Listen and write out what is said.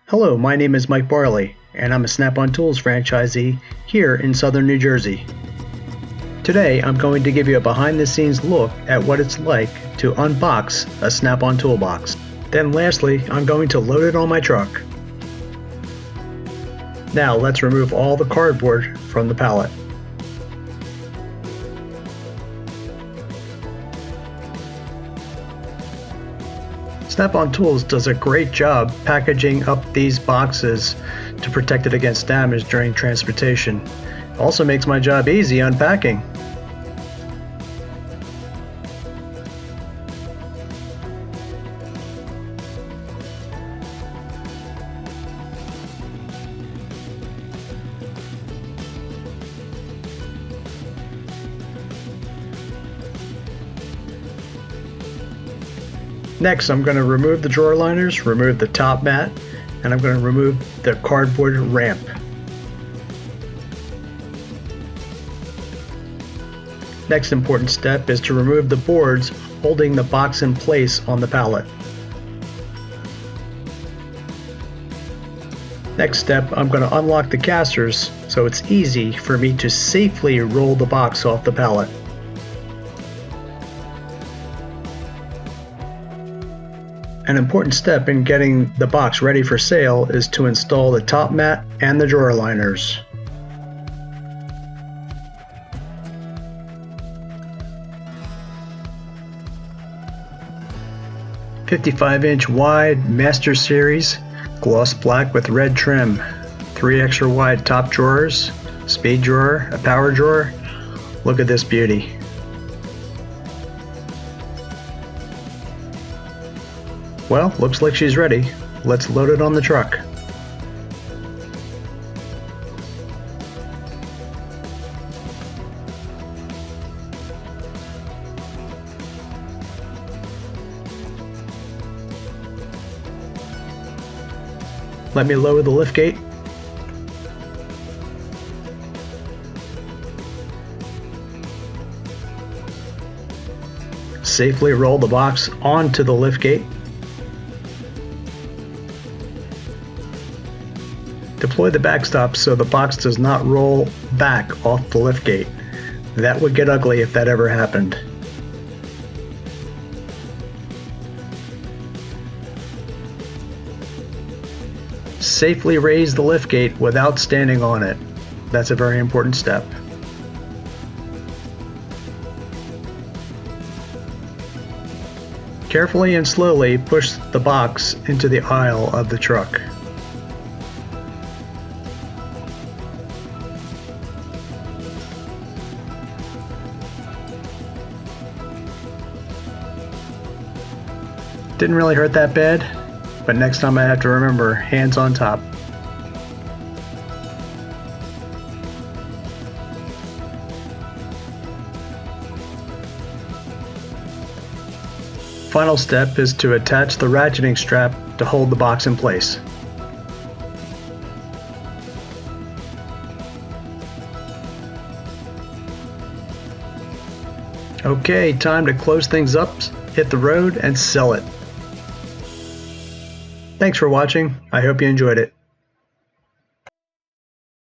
Hello, my name is Mike Barley, and I'm a Snap-on Tools franchisee here in southern New Jersey. Today, I'm going to give you a behind-the-scenes look at what it's like to unbox a Snap-on toolbox. Then lastly, I'm going to load it on my truck. Now let's remove all the cardboard from the pallet. Snap-on Tools does a great job packaging up these boxes to protect it against damage during transportation. It also makes my job easy unpacking. Next, I'm going to remove the drawer liners, remove the top mat, and I'm going to remove the cardboard ramp. Next important step is to remove the boards holding the box in place on the pallet. Next step, I'm going to unlock the casters so it's easy for me to safely roll the box off the pallet. An important step in getting the box ready for sale is to install the top mat and the drawer liners. "55" wide Master Series gloss black with red trim, 3 extra wide top drawers, speed drawer, a power drawer. Look at this beauty. Well, looks like she's ready. Let's load it on the truck. Let me lower the liftgate. Safely roll the box onto the liftgate. Deploy the backstop so the box does not roll back off the liftgate. That would get ugly if that ever happened. Safely raise the liftgate without standing on it. That's a very important step. Carefully and slowly push the box into the aisle of the truck. Didn't really hurt that bad, but next time I have to remember, hands on top. Final step is to attach the ratcheting strap to hold the box in place. Okay, time to close things up, hit the road, and sell it. Thanks for watching. I hope you enjoyed it.